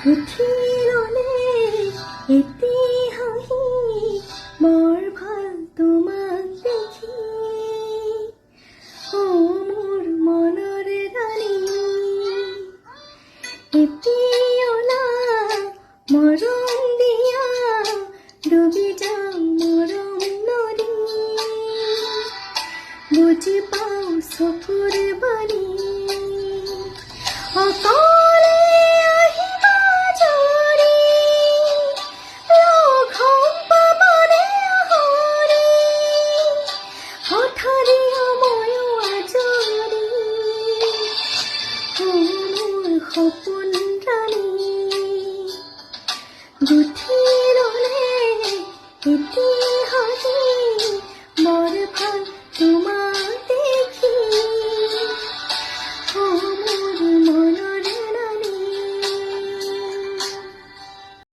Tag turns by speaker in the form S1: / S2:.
S1: পুথিৰলে এটি হাঁহি বৰ ভাল তোমাক দেখি অ মোৰ মনৰ ৰাণী এটিয়লা মৰম দিয়া ডুবি যাম মৰম নদী বুজি পাওঁ চকুৰ বাণী অকলে আহিবা জৰি লগ হম পাবনে আহৰি হঠাতে ময়ো আজৰি মোৰ সপোন ৰাণী গুঠি